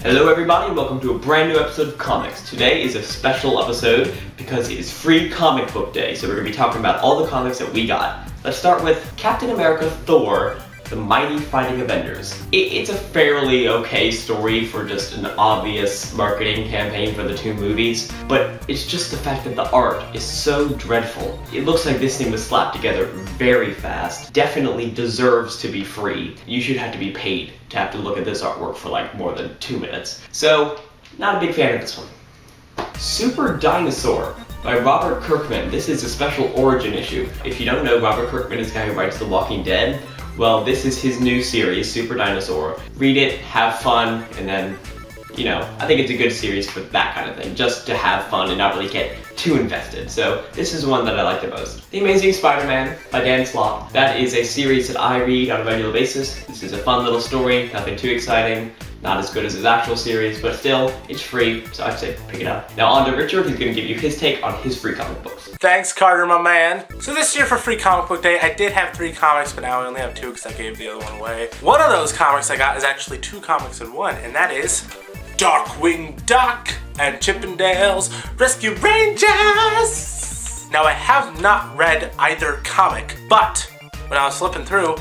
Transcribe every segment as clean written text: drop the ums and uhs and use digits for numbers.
Hello everybody, and welcome to a brand new episode of Comics. Today is a special episode because it is Free Comic Book Day, so we're going to be talking about all the comics that we got. Let's start with Captain America Thor, The Mighty Fighting Avengers. It's a fairly okay story for just an obvious marketing campaign for the two movies, but it's just the fact that the art is so dreadful. It looks like this thing was slapped together very fast. Definitely deserves to be free. You should have to be paid to have to look at this artwork for like more than 2 minutes. So, not a big fan of this one. Super Dinosaur by Robert Kirkman. This is a special origin issue. If you don't know, Robert Kirkman is the guy who writes The Walking Dead. Well, this is his new series, Super Dinosaur. Read it, have fun, and then, I think it's a good series for that kind of thing, just to have fun and not really get too invested. So this is one that I like the most. The Amazing Spider-Man by Dan Slott. That is a series that I read on a regular basis. This is a fun little story, nothing too exciting. Not as good as his actual series, but still, it's free, so I'd say pick it up. Now on to Richard, who's going to give you his take on his free comic books. Thanks, Carter, my man. So this year for Free Comic Book Day, I did have 3 comics, but now I only have 2 because I gave the other one away. One of those comics I got is actually 2 comics in one, and that is Darkwing Duck and Chippendales Rescue Rangers. Now I have not read either comic, but when I was flipping through,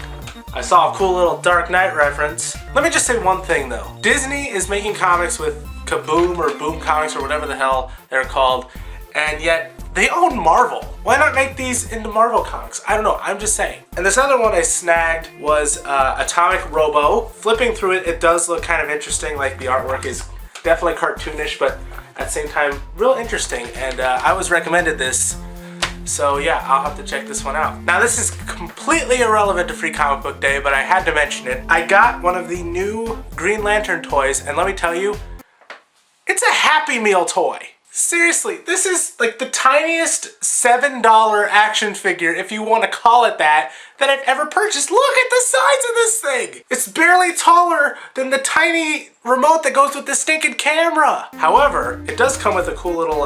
I saw a cool little Dark Knight reference. Let me just say one thing though. Disney is making comics with Kaboom or Boom Comics or whatever the hell they're called, and yet they own Marvel. Why not make these into Marvel comics? I don't know, I'm just saying. And this other one I snagged was Atomic Robo. Flipping through it, it does look kind of interesting, like the artwork is definitely cartoonish, but at the same time, real interesting. And I was recommended this, so yeah, I'll have to check this one out. Now this is completely irrelevant to Free Comic Book Day, but I had to mention it. I got one of the new Green Lantern toys, and let me tell you, it's a Happy Meal toy. Seriously, this is like the tiniest $7 action figure, if you want to call it that I've ever purchased. Look at the size of this thing! It's barely taller than the tiny remote that goes with the stinking camera. However, it does come with a cool little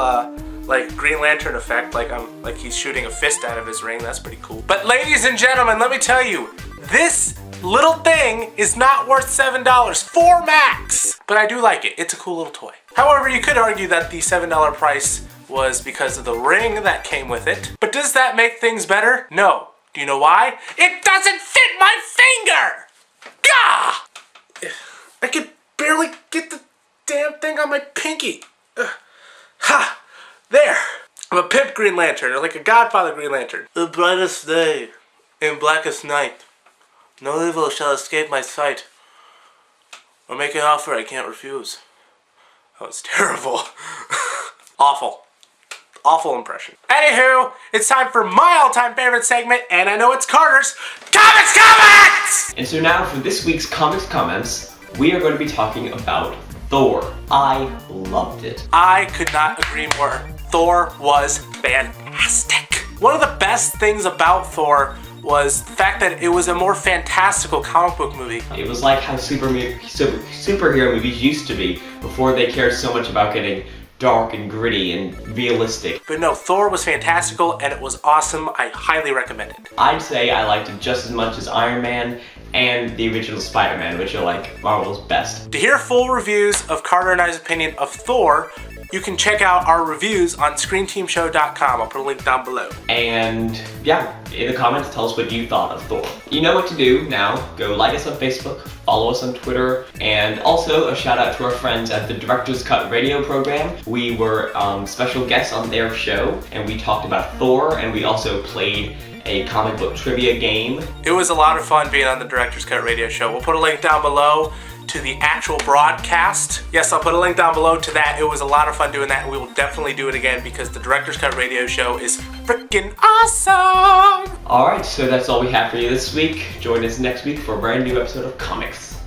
like Green Lantern effect, like he's shooting a fist out of his ring. That's pretty cool. But ladies and gentlemen, let me tell you, this little thing is not worth $7, $4 max. But I do like it. It's a cool little toy. However, you could argue that the $7 price was because of the ring that came with it. But does that make things better? No. Do you know why? It doesn't fit my finger! Gah! I could barely get the damn thing on my pinky. Ha! There. I'm a pimp Green Lantern, or like a Godfather Green Lantern. The brightest day in blackest night. No evil shall escape my sight, or make an offer I can't refuse. That was terrible. Awful. Awful impression. Anywho, it's time for my all-time favorite segment, and I know it's Carter's Comics Comments! And so now for this week's Comics Comments, we are going to be talking about Thor. I loved it. I could not agree more. Thor was fantastic. One of the best things about Thor was the fact that it was a more fantastical comic book movie. It was like how superhero movies used to be before they cared so much about getting dark and gritty and realistic. But no, Thor was fantastical and it was awesome. I highly recommend it. I'd say I liked it just as much as Iron Man and the original Spider-Man, which are like Marvel's best. To hear full reviews of Carter and I's opinion of Thor, you can check out our reviews on ScreenTeamShow.com. I'll put a link down below. And yeah, in the comments, tell us what you thought of Thor. You know what to do now. Go like us on Facebook, follow us on Twitter, and also a shout out to our friends at the Director's Cut radio program. We were special guests on their show, and we talked about Thor, and we also played a comic book trivia game. It was a lot of fun being on the Director's Cut radio show. We'll put a link down below to the actual broadcast. Yes, I'll put a link down below to that. It was a lot of fun doing that, and we will definitely do it again because the Director's Cut radio show is freaking awesome! Alright, so that's all we have for you this week. Join us next week for a brand new episode of Comics.